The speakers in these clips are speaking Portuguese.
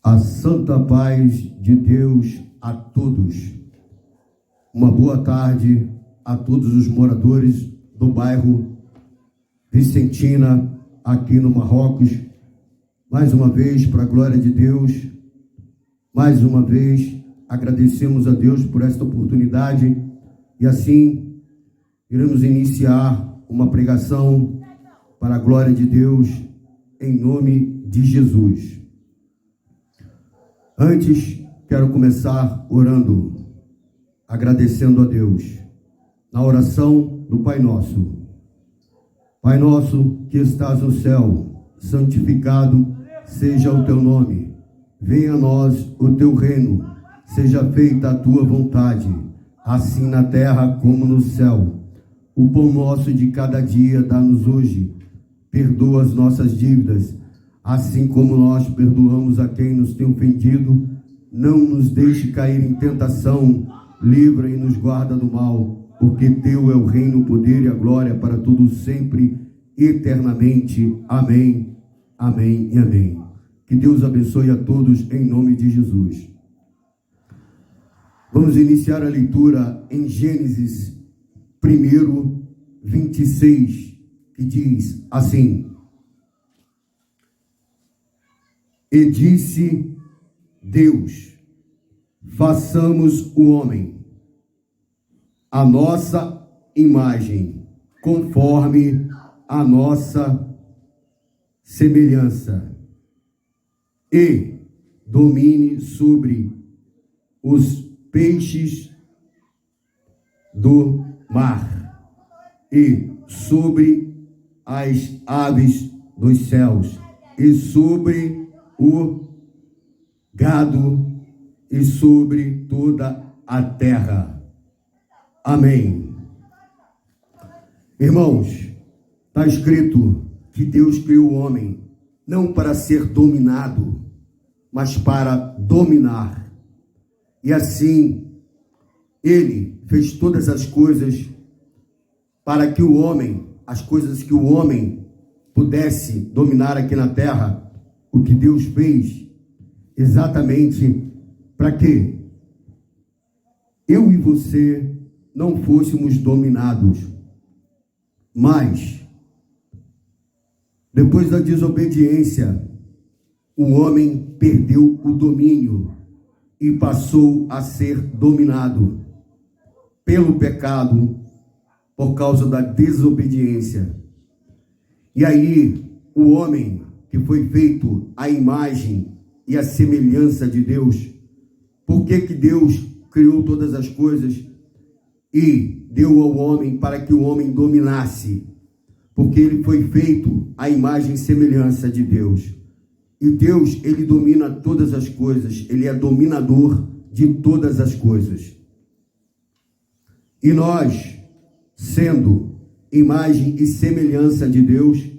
A santa paz de Deus a todos. Uma boa tarde a todos os moradores do bairro Vicentina, aqui no Marrocos. Mais uma vez, para a glória de Deus, mais uma vez, agradecemos a Deus por esta oportunidade e assim iremos iniciar uma pregação para a glória de Deus, em nome de Jesus. Antes, quero começar orando, agradecendo a Deus, na oração do Pai Nosso. Pai nosso que estás no céu, santificado seja o teu nome. Venha a nós o teu reino, seja feita a tua vontade, assim na terra como no céu. O pão nosso de cada dia dá-nos hoje. Perdoa as nossas dívidas, assim como nós perdoamos a quem nos tem ofendido. Não nos deixe cair em tentação, livra e nos guarda do mal, porque teu é o reino, o poder e a glória para todos sempre, eternamente. Amém, amém e amém. Que Deus abençoe a todos em nome de Jesus. Vamos iniciar a leitura em Gênesis 1, 26, que diz assim: E disse Deus, façamos o homem a nossa imagem, conforme a nossa semelhança, e domine sobre os peixes do mar e sobre as aves dos céus e sobre o gado e sobre toda a terra. Amém. Irmãos, está escrito que Deus criou o homem não para ser dominado, mas para dominar. E assim, ele fez todas as coisas para que o homem, as coisas que o homem pudesse dominar aqui na terra. O que Deus fez exatamente para que eu e você não fôssemos dominados. Mas, depois da desobediência, o homem perdeu o domínio e passou a ser dominado pelo pecado por causa da desobediência. E aí, o homem que foi feito à imagem e à semelhança de Deus, por que Deus criou todas as coisas e deu ao homem para que o homem dominasse? Porque ele foi feito à imagem e semelhança de Deus. E Deus, ele domina todas as coisas, ele é dominador de todas as coisas. E nós, sendo imagem e semelhança de Deus,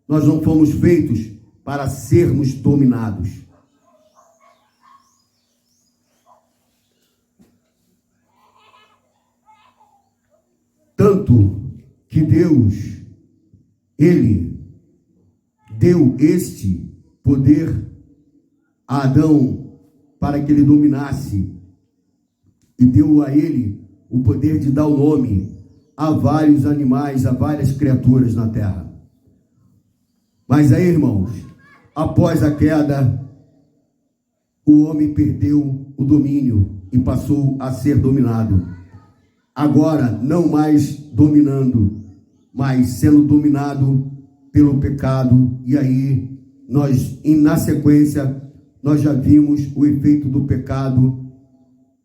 nós não fomos feitos para sermos dominados. Tanto que Deus, ele deu este poder a Adão para que ele dominasse, e deu a ele o poder de dar o nome a vários animais, a várias criaturas na terra. Mas aí, irmãos, após a queda, o homem perdeu o domínio e passou a ser dominado. Agora, não mais dominando, mas sendo dominado pelo pecado. E aí, na sequência, nós já vimos o efeito do pecado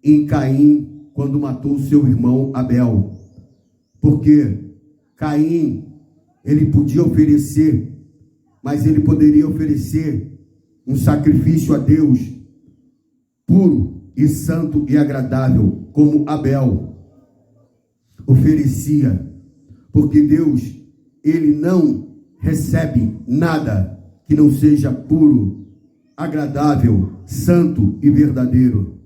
em Caim, quando matou seu irmão Abel. Porque Caim, ele podia oferecer, mas ele poderia oferecer um sacrifício a Deus puro e santo e agradável, como Abel oferecia. Porque Deus, ele não recebe nada que não seja puro, agradável, santo e verdadeiro.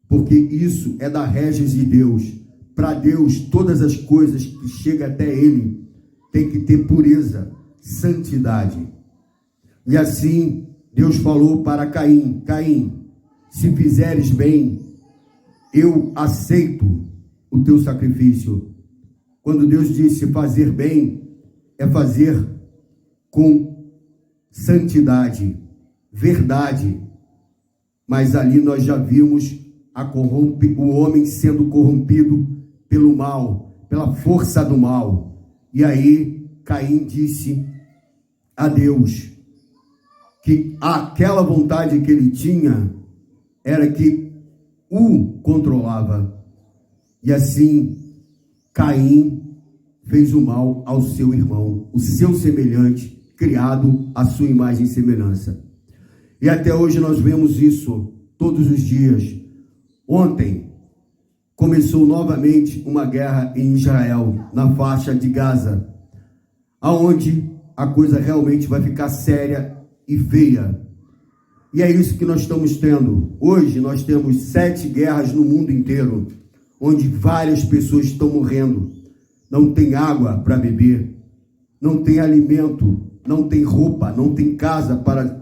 Porque isso é da régis de Deus. Para Deus, todas as coisas que chegam até ele tem que ter pureza, santidade. E assim, Deus falou para Caim: Caim, se fizeres bem, eu aceito o teu sacrifício. Quando Deus disse fazer bem, é fazer com santidade, verdade. Mas ali nós já vimos o homem sendo corrompido pelo mal, pela força do mal. E aí Caim disse a Deus que aquela vontade que ele tinha era que o controlava. E assim Caim fez o mal ao seu irmão, o seu semelhante, criado à sua imagem e semelhança. E até hoje nós vemos isso todos os dias. Ontem começou novamente uma guerra em Israel, na faixa de Gaza, aonde a coisa realmente vai ficar séria e feia. E é isso que nós estamos tendo. Hoje nós temos 7 guerras no mundo inteiro, onde várias pessoas estão morrendo. Não tem água para beber, não tem alimento, não tem roupa, não tem casa para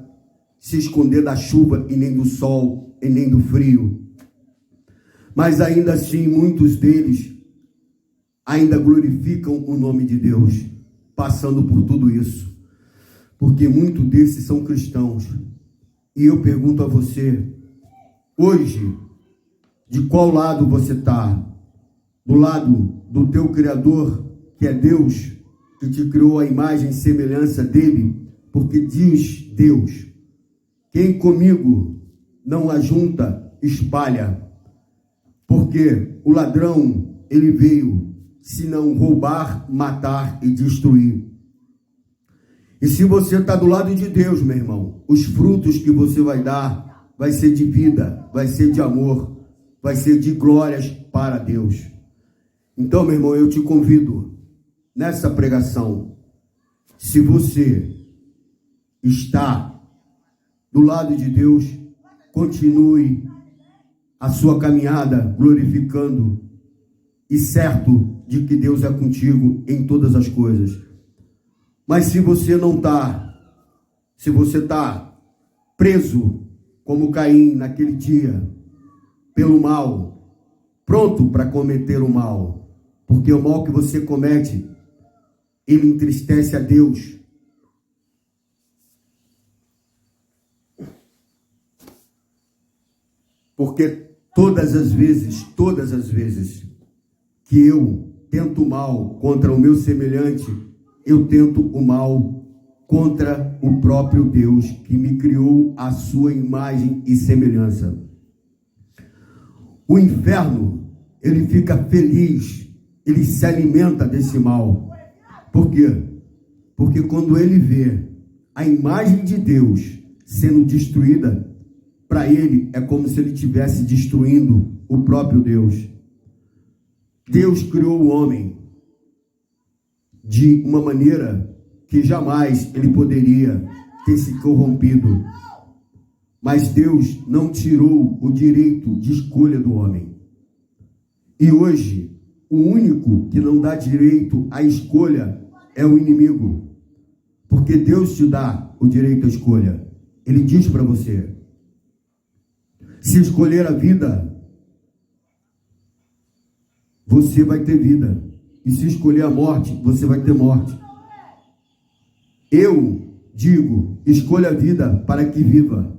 se esconder da chuva e nem do sol e nem do frio. Mas ainda assim, muitos deles ainda glorificam o nome de Deus, passando por tudo isso, porque muitos desses são cristãos. E eu pergunto a você, hoje, de qual lado você está? Do lado do teu Criador, que é Deus, que te criou a imagem e semelhança dele? Porque diz Deus: quem comigo não ajunta, espalha. Porque o ladrão, ele veio, senão roubar, matar e destruir. E se você está do lado de Deus, meu irmão, os frutos que você vai dar, vai ser de vida, vai ser de amor, vai ser de glórias para Deus. Então, meu irmão, eu te convido, nessa pregação, se você está do lado de Deus, continue a sua caminhada glorificando e certo de que Deus é contigo em todas as coisas. Mas se você não está, se você está preso como Caim naquele dia, pelo mal, pronto para cometer o mal, porque o mal que você comete, ele entristece a Deus. Porque todas as vezes que eu tento o mal contra o meu semelhante, eu tento o mal contra o próprio Deus que me criou à sua imagem e semelhança. O inferno, ele fica feliz, ele se alimenta desse mal. Por quê? Porque quando ele vê a imagem de Deus sendo destruída, para ele é como se ele estivesse destruindo o próprio Deus. Deus criou o homem de uma maneira que jamais ele poderia ter se corrompido. Mas Deus não tirou o direito de escolha do homem. E hoje, o único que não dá direito à escolha é o inimigo. Porque Deus te dá o direito à escolha. Ele diz para você: se escolher a vida, você vai ter vida. E se escolher a morte, você vai ter morte. Eu digo, escolha a vida para que viva.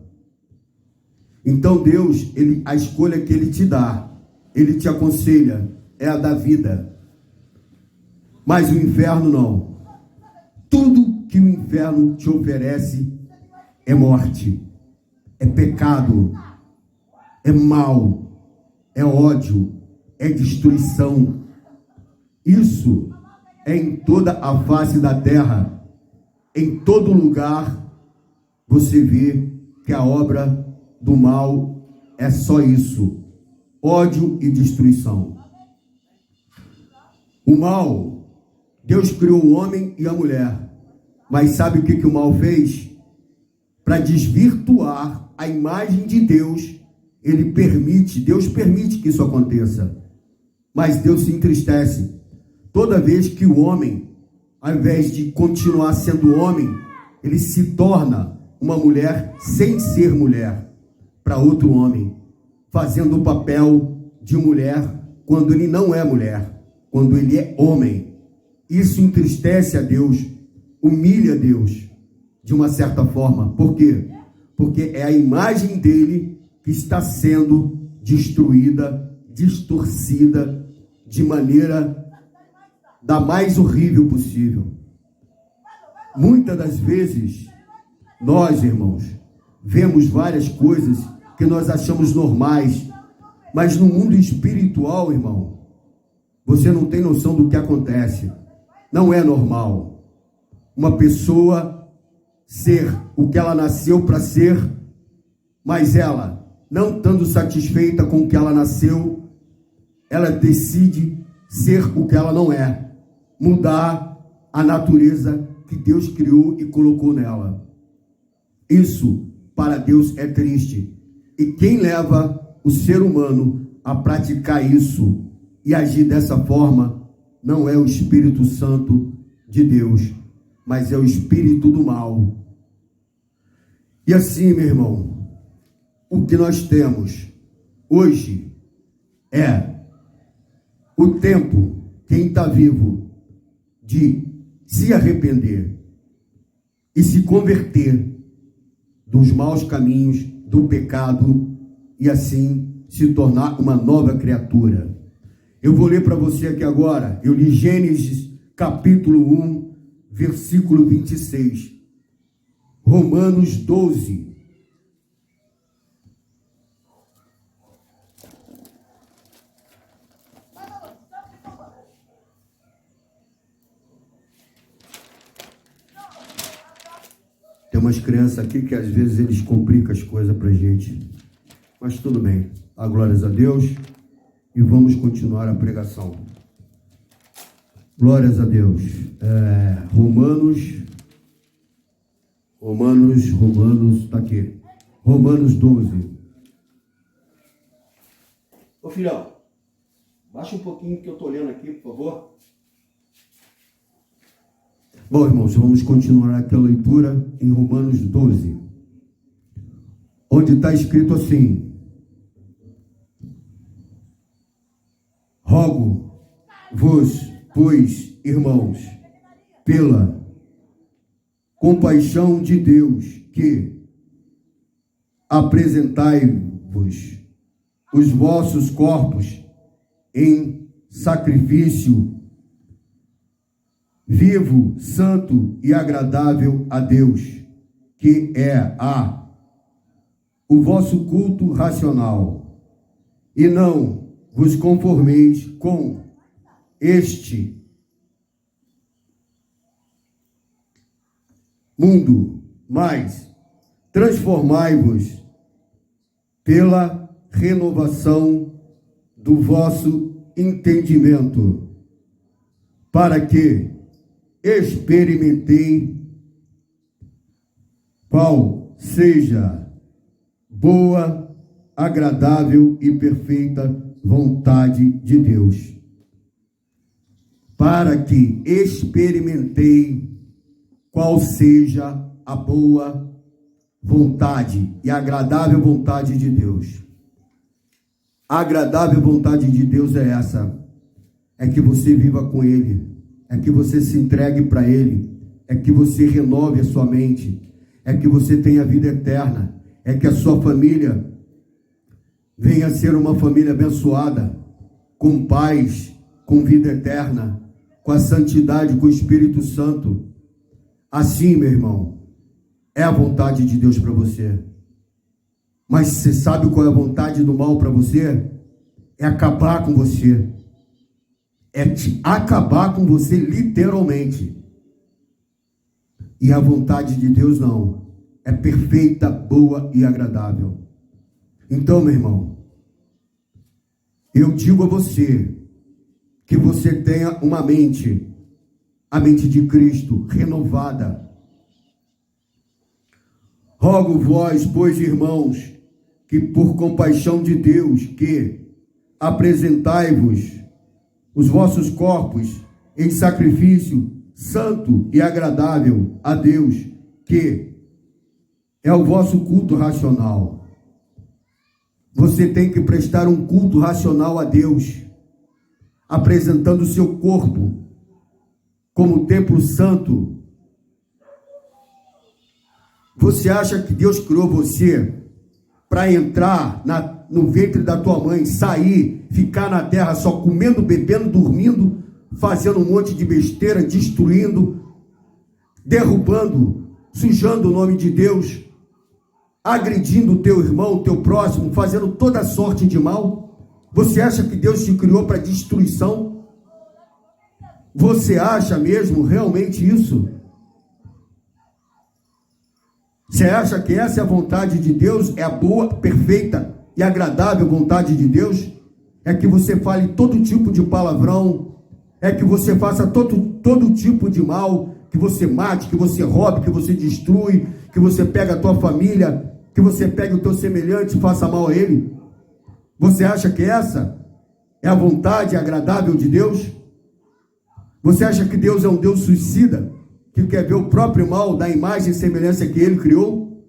Então Deus, a escolha que Ele te dá, Ele te aconselha, é a da vida. Mas o inferno não. Tudo que o inferno te oferece é morte, é pecado, é mal, é ódio, é destruição. Isso é em toda a face da terra. Em todo lugar você vê que a obra do mal é só isso: ódio e destruição. O mal, Deus criou o homem e a mulher, mas sabe o que o mal fez? Para desvirtuar a imagem de Deus, Deus permite que isso aconteça, mas Deus se entristece toda vez que o homem, ao invés de continuar sendo homem, ele se torna uma mulher sem ser mulher para outro homem, fazendo o papel de mulher quando ele não é mulher, quando ele é homem. Isso entristece a Deus, humilha a Deus, de uma certa forma. Por quê? Porque é a imagem dele que está sendo destruída, distorcida, de maneira da mais horrível possível. Muitas das vezes, nós, irmãos, vemos várias coisas que nós achamos normais, mas no mundo espiritual, irmão, você não tem noção do que acontece. Não é normal uma pessoa ser o que ela nasceu para ser, mas ela, não estando satisfeita com o que ela nasceu, ela decide ser o que ela não é, mudar a natureza que Deus criou e colocou nela. Isso, para Deus, é triste. E quem leva o ser humano a praticar isso e agir dessa forma, não é o Espírito Santo de Deus, mas é o espírito do mal. E assim, meu irmão, o que nós temos hoje é o tempo, quem está vivo, de se arrepender e se converter dos maus caminhos, do pecado, e assim se tornar uma nova criatura. Eu vou ler para você aqui agora, eu li Gênesis capítulo 1, versículo 26. Romanos 12. Tem umas crianças aqui que às vezes eles complicam as coisas para a gente. Mas tudo bem. Dá glórias a Deus e vamos continuar a pregação. Glórias a Deus. Romanos, está aqui. Romanos 12. Ô filhão, baixa um pouquinho que eu estou lendo aqui, por favor. Bom, irmãos, vamos continuar aqui a leitura em Romanos 12, onde está escrito assim: rogo-vos, pois, irmãos, pela compaixão de Deus, que apresentai-vos os vossos corpos em sacrifício vivo, santo e agradável a Deus, que é o vosso culto racional. E não vos conformeis com este mundo, mas transformai-vos pela renovação do vosso entendimento, para que experimentei qual seja boa, agradável e perfeita vontade de Deus. Para que experimentei qual seja a boa vontade e agradável vontade de Deus. A agradável vontade de Deus é essa: é que você viva com Ele, é que você se entregue para Ele, é que você renove a sua mente, é que você tenha vida eterna, é que a sua família venha a ser uma família abençoada, com paz, com vida eterna, com a santidade, com o Espírito Santo. Assim, meu irmão, é a vontade de Deus para você. Mas você sabe qual é a vontade do mal para você? É acabar com você. É te acabar com você literalmente. E a vontade de Deus não. É perfeita, boa e agradável. Então, meu irmão, eu digo a você que você tenha uma mente, a mente de Cristo, renovada. Rogo vós, pois, irmãos, que por compaixão de Deus, que apresentai-vos os vossos corpos em sacrifício santo e agradável a Deus, que é o vosso culto racional. Você tem que prestar um culto racional a Deus, apresentando o seu corpo como templo santo. Você acha que Deus criou você para entrar no ventre da tua mãe, sair, ficar na terra só comendo, bebendo, dormindo, fazendo um monte de besteira, destruindo, derrubando, sujando o nome de Deus, agredindo o teu irmão, o teu próximo, fazendo toda sorte de mal? Você acha que Deus te criou para destruição? Você acha mesmo realmente isso? Você acha que essa é a vontade de Deus? É a boa, perfeita e agradável vontade de Deus? É que você fale todo tipo de palavrão, é que você faça todo tipo de mal, que você mate, que você roube, que você destrui, que você pega a tua família, que você pegue o teu semelhante e faça mal a ele? Você acha que essa é a vontade agradável de Deus? Você acha que Deus é um Deus suicida, que quer ver o próprio mal da imagem e semelhança que ele criou?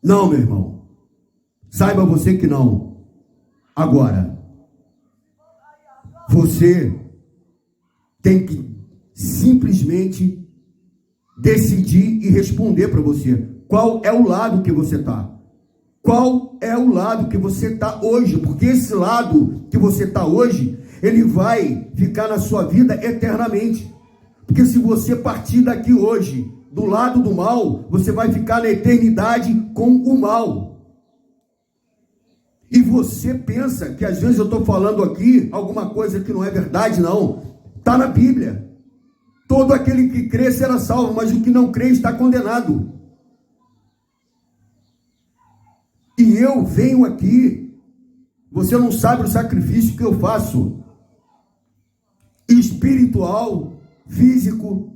Não, meu irmão. Saiba você que não. Agora, você tem que simplesmente decidir e responder para você. Qual é o lado que você está? Qual é o lado que você está hoje? Porque esse lado que você está hoje, ele vai ficar na sua vida eternamente. Porque se você partir daqui hoje, do lado do mal, você vai ficar na eternidade com o mal. E você pensa que às vezes eu estou falando aqui alguma coisa que não é verdade, não. Está na Bíblia. Todo aquele que crê será salvo, mas o que não crê está condenado. E eu venho aqui, você não sabe o sacrifício que eu faço, espiritual, físico,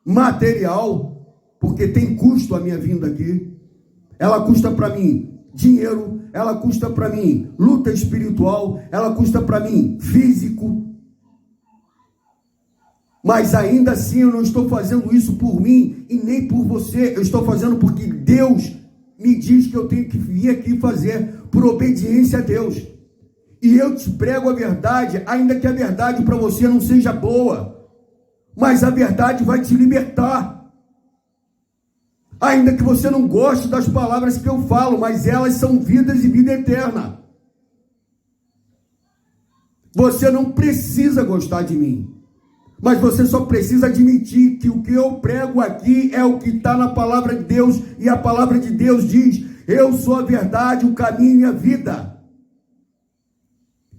material, porque tem custo a minha vinda aqui. Ela custa para mim dinheiro, ela custa para mim luta espiritual, ela custa para mim físico. Mas ainda assim eu não estou fazendo isso por mim e nem por você. Eu estou fazendo porque Deus me diz que eu tenho que vir aqui fazer, por obediência a Deus. E eu te prego a verdade, ainda que a verdade para você não seja boa, mas a verdade vai te libertar. Ainda que você não goste das palavras que eu falo, mas elas são vidas e vida eterna. Você não precisa gostar de mim, mas você só precisa admitir que o que eu prego aqui é o que está na palavra de Deus, e a palavra de Deus diz: eu sou a verdade, o caminho e a vida.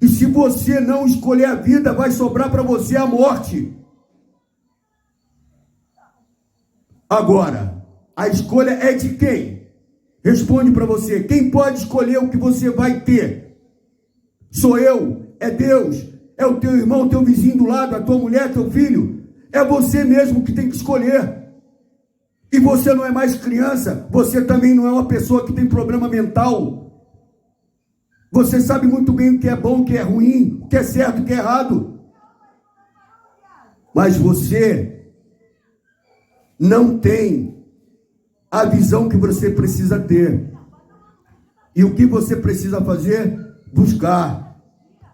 E se você não escolher a vida, vai sobrar para você a morte. Agora, a escolha é de quem? Responde para você. Quem pode escolher o que você vai ter? Sou eu? É Deus? É o teu irmão, teu vizinho do lado, a tua mulher, teu filho? É você mesmo que tem que escolher. E você não é mais criança, você também não é uma pessoa que tem problema mental. Você sabe muito bem o que é bom, o que é ruim, o que é certo, o que é errado. Mas você não tem a visão que você precisa ter. E o que você precisa fazer? Buscar,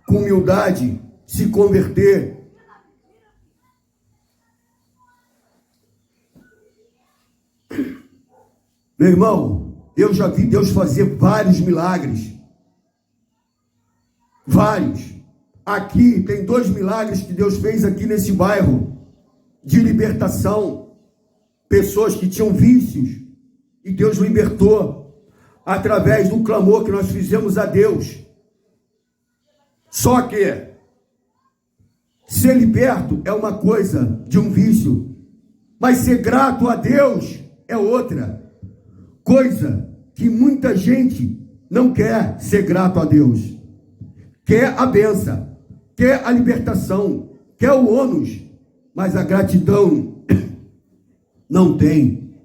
com humildade, se converter. Meu irmão, eu já vi Deus fazer vários milagres. Vários. Aqui tem 2 milagres que Deus fez aqui nesse bairro, de libertação. Pessoas que tinham vícios, e Deus libertou, através do clamor que nós fizemos a Deus. Só que ser liberto é uma coisa de um vício, mas ser grato a Deus é outra coisa, que muita gente não quer ser grato a Deus. Quer a bênção, quer a libertação, quer o ônus, mas a gratidão não tem.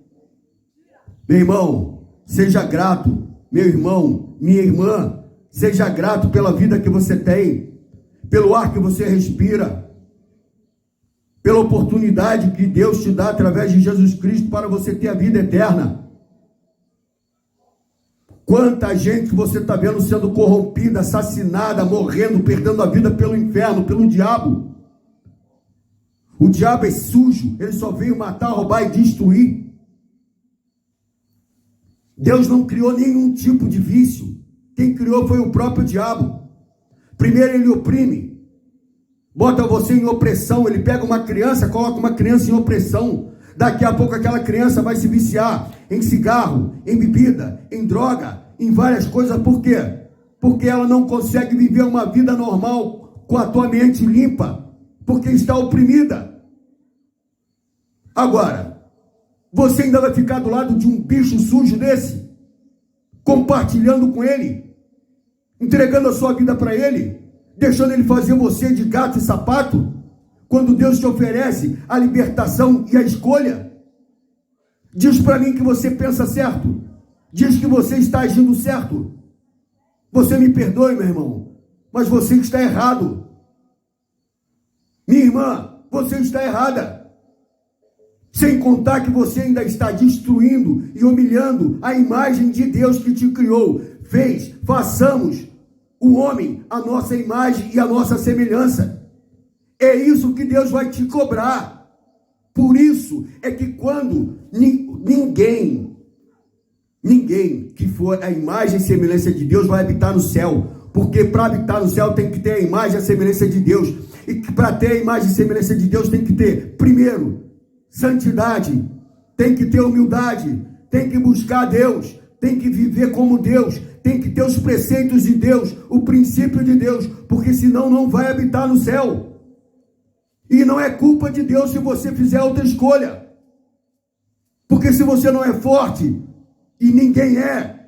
Meu irmão, seja grato. Meu irmão, minha irmã, seja grato pela vida que você tem, pelo ar que você respira, pela oportunidade que Deus te dá através de Jesus Cristo para você ter a vida eterna. Quanta gente que você está vendo sendo corrompida, assassinada, morrendo, perdendo a vida pelo inferno, pelo diabo. O diabo é sujo, ele só veio matar, roubar e destruir. Deus não criou nenhum tipo de vício. Quem criou foi o próprio diabo. Primeiro ele oprime, bota você em opressão. Ele pega uma criança, coloca uma criança em opressão. Daqui a pouco aquela criança vai se viciar em cigarro, em bebida, em droga, em várias coisas. Por quê? Porque ela não consegue viver uma vida normal com a tua mente limpa, porque está oprimida. Agora, você ainda vai ficar do lado de um bicho sujo desse, compartilhando com ele, entregando a sua vida para ele, deixando ele fazer você de gato e sapato, quando Deus te oferece a libertação e a escolha? Diz para mim que você pensa certo, diz que você está agindo certo. Você me perdoe, meu irmão, mas você está errado. Minha irmã, você está errada. Sem contar que você ainda está destruindo e humilhando a imagem de Deus que te criou. Façamos o homem a nossa imagem e a nossa semelhança. É isso que Deus vai te cobrar. Por isso é que quando ninguém que for a imagem e semelhança de Deus vai habitar no céu. Porque para habitar no céu tem que ter a imagem e a semelhança de Deus. E para ter a imagem e semelhança de Deus tem que ter, primeiro, santidade, tem que ter humildade, tem que buscar Deus, tem que viver como Deus, tem que ter os preceitos de Deus, o princípio de Deus, porque senão não vai habitar no céu. E não é culpa de Deus se você fizer outra escolha, porque se você não é forte, e ninguém é,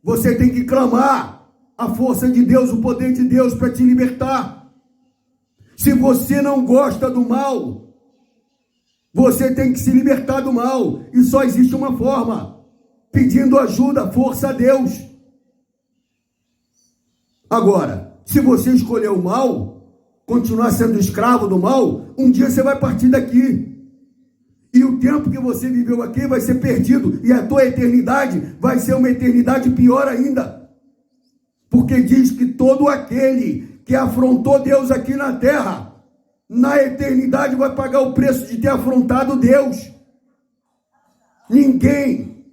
você tem que clamar a força de Deus, o poder de Deus para te libertar. Se você não gosta do mal, você tem que se libertar do mal, e só existe uma forma, pedindo ajuda, força a Deus. Agora, se você escolher o mal, continuar sendo escravo do mal, um dia você vai partir daqui. E o tempo que você viveu aqui vai ser perdido, e a tua eternidade vai ser uma eternidade pior ainda. Porque diz que todo aquele que afrontou Deus aqui na terra, na eternidade vai pagar o preço de ter afrontado Deus. Ninguém.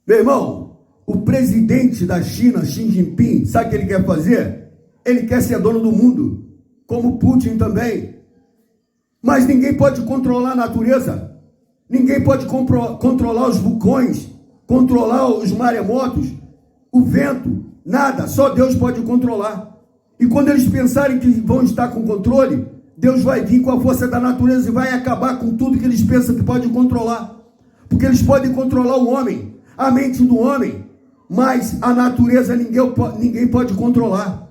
Meu irmão, o presidente da China, Xi Jinping, sabe o que ele quer fazer? Ele quer ser dono do mundo, como Putin também. Mas ninguém pode controlar a natureza. Ninguém pode controlar os vulcões, controlar os maremotos, o vento. Nada, só Deus pode controlar. E quando eles pensarem que vão estar com controle, Deus vai vir com a força da natureza e vai acabar com tudo que eles pensam que pode controlar. Porque eles podem controlar o homem, a mente do homem, mas a natureza ninguém pode controlar.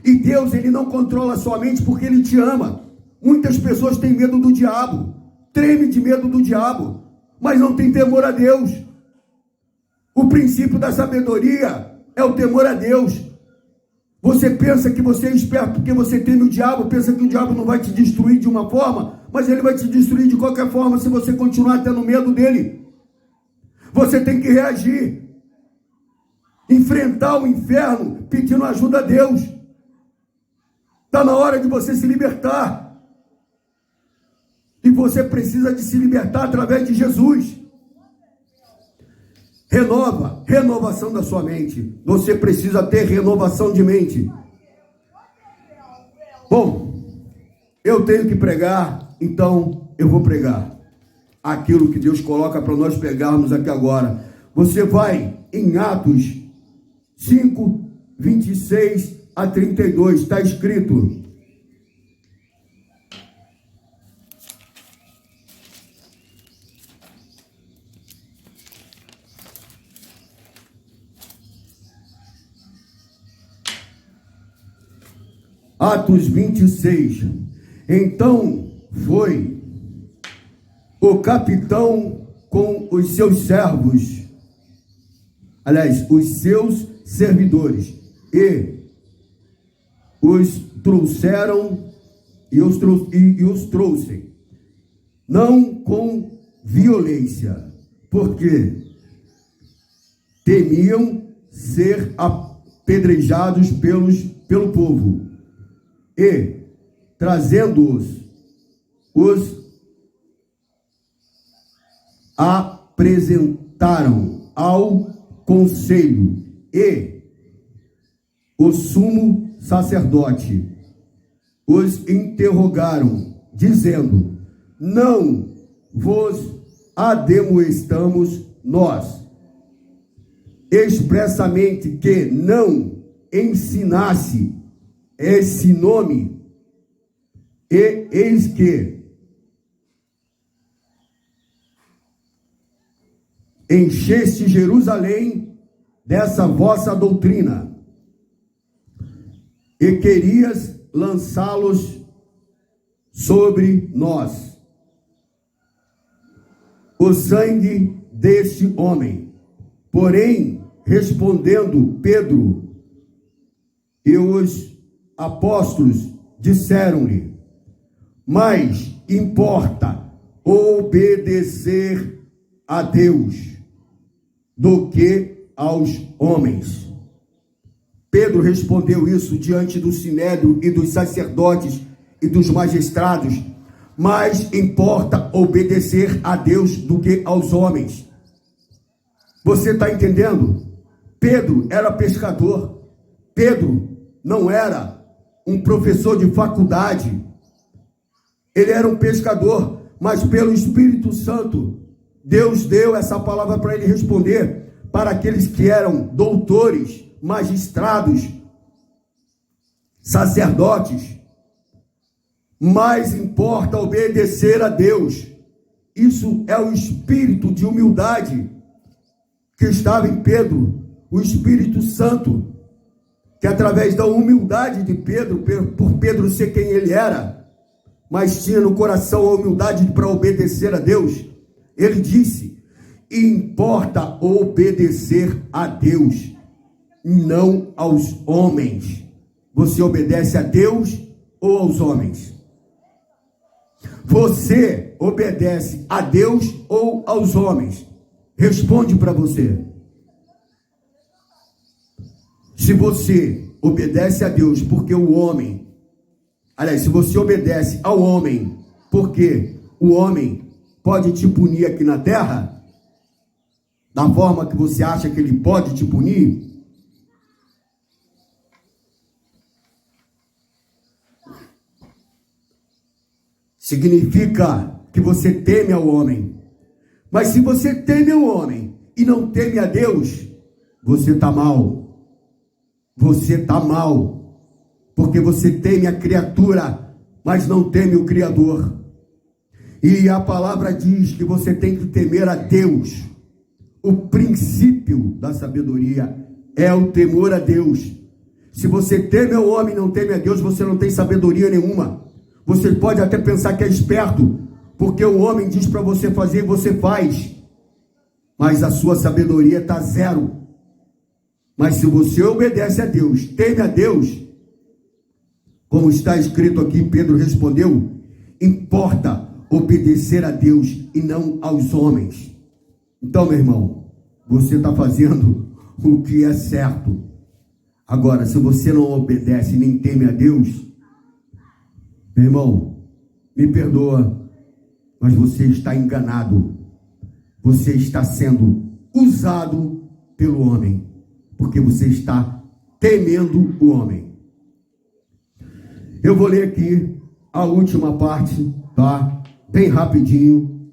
E Deus, ele não controla a sua mente porque ele te ama. Muitas pessoas têm medo do diabo, tremem de medo do diabo, mas não tem temor a Deus. O princípio da sabedoria é o temor a Deus. Você pensa que você é esperto porque você teme o diabo, pensa que o diabo não vai te destruir de uma forma, mas ele vai te destruir de qualquer forma se você continuar tendo medo dele. Você tem que reagir, enfrentar o inferno pedindo ajuda a Deus. Está na hora de você se libertar. E você precisa de se libertar através de Jesus. Renovação da sua mente. Você precisa ter renovação de mente. Bom, eu tenho que pregar, então eu vou pregar aquilo que Deus coloca para nós pegarmos aqui agora. Você vai em Atos 5, 26 a 32, está escrito: Atos 26. Então foi o capitão com os seus servos, aliás, os seus servidores, e os trouxeram e os trouxe, não com violência, porque temiam ser apedrejados pelo povo, e, trazendo-os, os apresentaram ao conselho, e o sumo sacerdote os interrogaram, dizendo: não vos ademoestamos nós expressamente que não ensinasse esse nome, e eis que encheste Jerusalém dessa vossa doutrina, e querias lançá-los sobre nós o sangue deste homem. Porém, respondendo Pedro e os apóstolos, disseram-lhe: mais importa obedecer a Deus do que aos homens. Pedro respondeu isso diante do sinédrio e dos sacerdotes e dos magistrados: mais importa obedecer a Deus do que aos homens. Você está entendendo? Pedro era pescador. Pedro não era um professor de faculdade. Ele era um pescador, mas pelo Espírito Santo, Deus deu essa palavra para ele responder para aqueles que eram doutores, magistrados, sacerdotes. Mais importa obedecer a Deus. Isso é o espírito de humildade que estava em Pedro, o Espírito Santo, que através da humildade de Pedro, por Pedro ser quem ele era, mas tinha no coração a humildade para obedecer a Deus, ele disse: importa obedecer a Deus, não aos homens. Você obedece a Deus ou aos homens? Você obedece a Deus ou aos homens? Responde para você. Se você obedece a Deus porque o homem, aliás, se você obedece ao homem porque o homem pode te punir aqui na terra, da forma que você acha que ele pode te punir, significa que você teme ao homem. Mas se você teme ao homem e não teme a Deus, você está mal. Você está mal. Porque você teme a criatura, mas não teme o Criador. E a palavra diz que você tem que temer a Deus. O princípio da sabedoria é o temor a Deus. Se você teme ao homem e não teme a Deus, você não tem sabedoria nenhuma. Você pode até pensar que é esperto, porque o homem diz para você fazer e você faz, mas a sua sabedoria está zero. Mas se você obedece a Deus, teme a Deus, como está escrito aqui, Pedro respondeu: importa obedecer a Deus e não aos homens. Então, meu irmão, você está fazendo o que é certo. Agora, se você não obedece nem teme a Deus, meu irmão, me perdoa, mas você está enganado. Você está sendo usado pelo homem, porque você está temendo o homem. Eu vou ler aqui a última parte, tá? Bem rapidinho.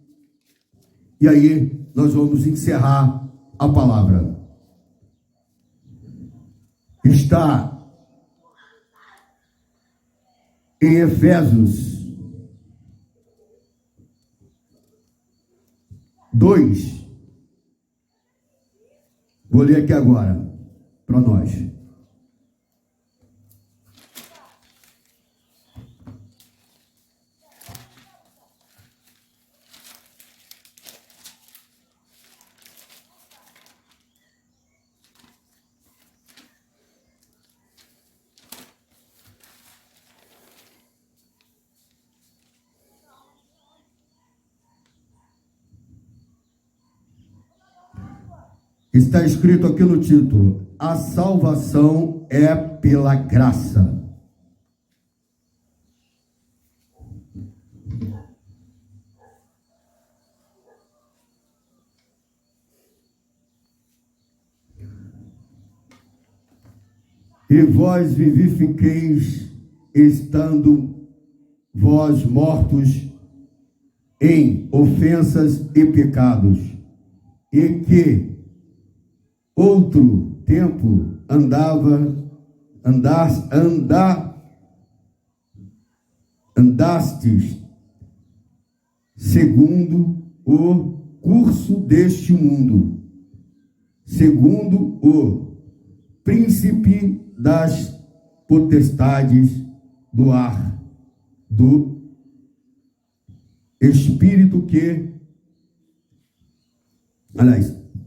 E aí nós vamos encerrar a palavra. Está em Efésios 2. Vou ler aqui agora para nós. Está escrito aqui no título: a salvação é pela graça. E vós vivifiqueis, estando vós mortos em ofensas e pecados, e que outro tempo andastes segundo o curso deste mundo, segundo o príncipe das potestades do ar, do espírito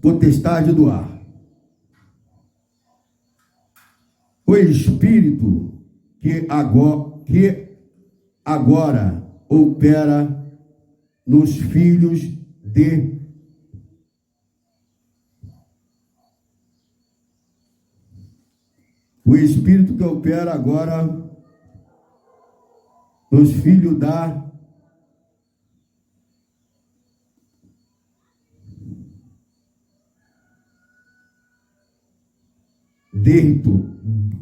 potestade do ar. O espírito que agora opera nos filhos de o espírito que opera agora nos filhos da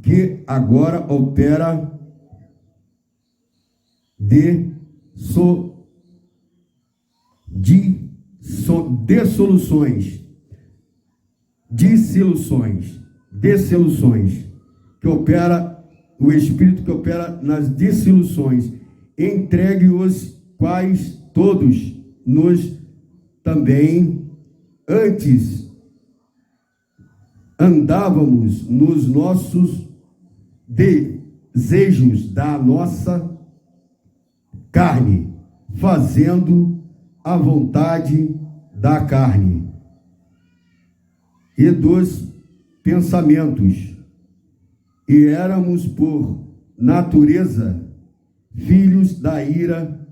que agora opera dissoluções, que opera o espírito que opera nas dissoluções, entregue os quais todos nos também antes andávamos nos nossos desejos da nossa carne, fazendo a vontade da carne e dos pensamentos, e éramos por natureza filhos da ira,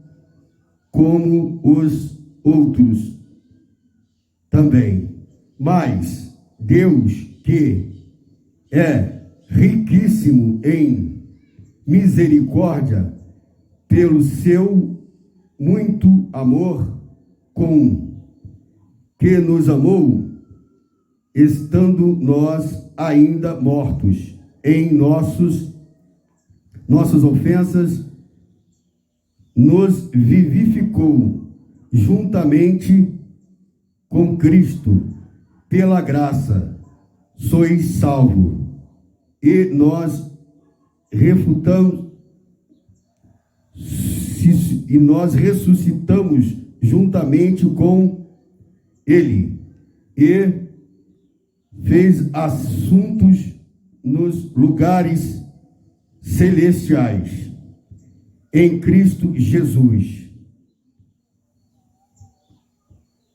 como os outros também. Mas Deus, que é riquíssimo em misericórdia, pelo seu muito amor com que nos amou, estando nós ainda mortos em nossas ofensas, nos vivificou juntamente com Cristo. Pela graça sois salvos, e nós ressuscitamos juntamente com Ele, e fez assuntos nos lugares celestiais em Cristo Jesus,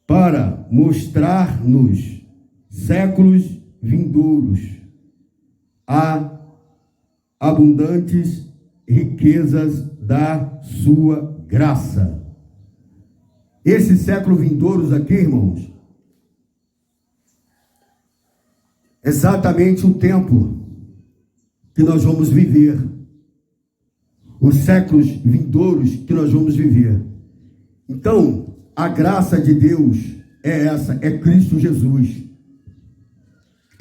para mostrar-nos séculos vindouros a abundantes riquezas da sua graça. Esses séculos vindouros aqui, irmãos, exatamente o tempo que nós vamos viver, os séculos vindouros que nós vamos viver. Então, a graça de Deus é essa, é Cristo Jesus.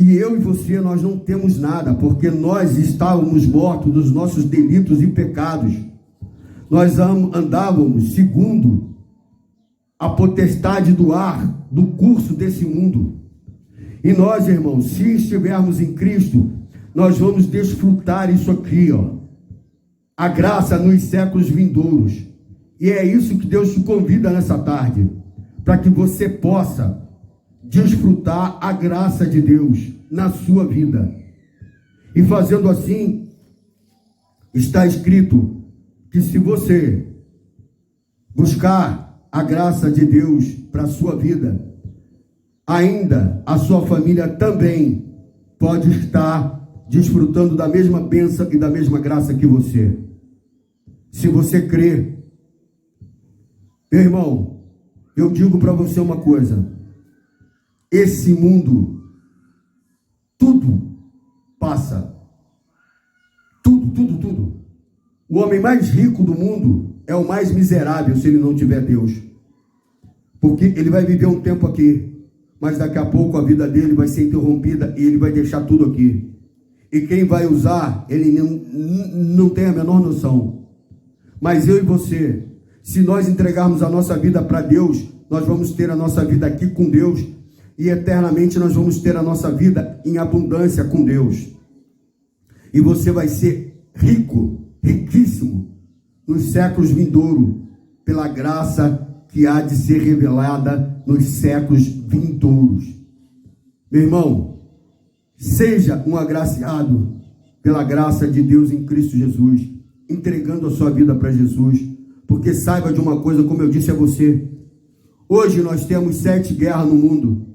E eu e você, nós não temos nada, porque nós estávamos mortos dos nossos delitos e pecados. Nós andávamos segundo a potestade do ar, do curso desse mundo. E nós, irmãos, se estivermos em Cristo, nós vamos desfrutar isso aqui, a graça nos séculos vindouros. E é isso que Deus te convida nessa tarde, para que você possa desfrutar a graça de Deus na sua vida. E fazendo assim, está escrito que se você buscar a graça de Deus para a sua vida, ainda a sua família também pode estar desfrutando da mesma bênção e da mesma graça que você. Se você crer. Meu irmão, eu digo para você uma coisa: esse mundo passa. Tudo, tudo, tudo. O homem mais rico do mundo é o mais miserável se ele não tiver Deus. Porque ele vai viver um tempo aqui, mas daqui a pouco a vida dele vai ser interrompida e ele vai deixar tudo aqui. E quem vai usar, ele não tem a menor noção. Mas eu e você, se nós entregarmos a nossa vida para Deus, nós vamos ter a nossa vida aqui com Deus e eternamente nós vamos ter a nossa vida em abundância com Deus. E você vai ser rico, riquíssimo, nos séculos vindouros, pela graça que há de ser revelada nos séculos vindouros. Meu irmão, seja um agraciado pela graça de Deus em Cristo Jesus, entregando a sua vida para Jesus, porque saiba de uma coisa, como eu disse a você, hoje nós temos 7 guerras no mundo.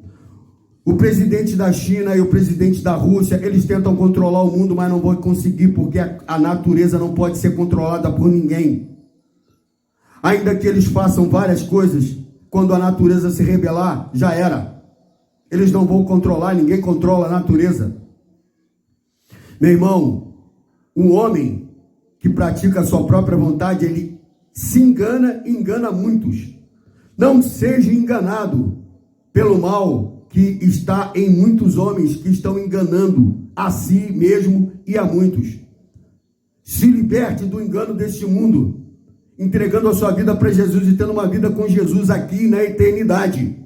O presidente da China e o presidente da Rússia, eles tentam controlar o mundo, mas não vão conseguir, porque a natureza não pode ser controlada por ninguém. Ainda que eles façam várias coisas, quando a natureza se rebelar, já era. Eles não vão controlar, ninguém controla a natureza. Meu irmão, um homem que pratica a sua própria vontade, ele se engana e engana muitos. Não seja enganado pelo mal que está em muitos homens que estão enganando a si mesmo e a muitos. Se liberte do engano deste mundo, entregando a sua vida para Jesus e tendo uma vida com Jesus aqui na eternidade.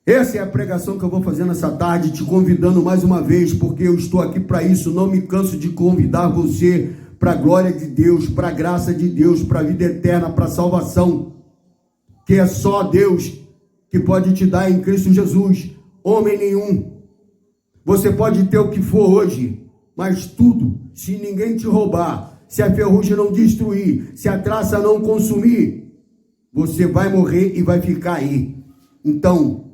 Essa é a pregação que eu vou fazer nessa tarde, te convidando mais uma vez, porque eu estou aqui para isso. Não me canso de convidar você para a glória de Deus, para a graça de Deus, para a vida eterna, para a salvação, que é só Deus que pode te dar em Cristo Jesus, homem nenhum. Você pode ter o que for hoje, mas tudo, se ninguém te roubar, se a ferrugem não destruir, se a traça não consumir, você vai morrer e vai ficar aí. Então,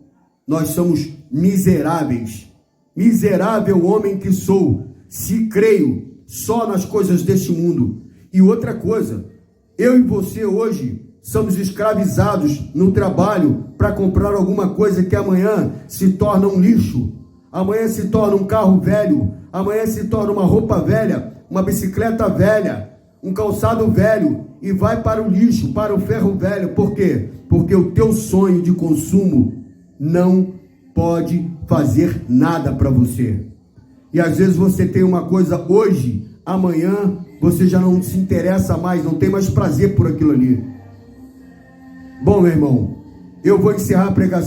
nós somos miseráveis. Miserável homem que sou, se creio só nas coisas deste mundo. E outra coisa, eu e você hoje somos escravizados no trabalho para comprar alguma coisa que amanhã se torna um lixo, amanhã se torna um carro velho, amanhã se torna uma roupa velha, uma bicicleta velha, um calçado velho, e vai para o lixo, para o ferro velho. Por quê? Porque o teu sonho de consumo não pode fazer nada para você. E às vezes você tem uma coisa hoje, amanhã você já não se interessa mais, não tem mais prazer por aquilo ali. Bom, meu irmão, eu vou encerrar a pregação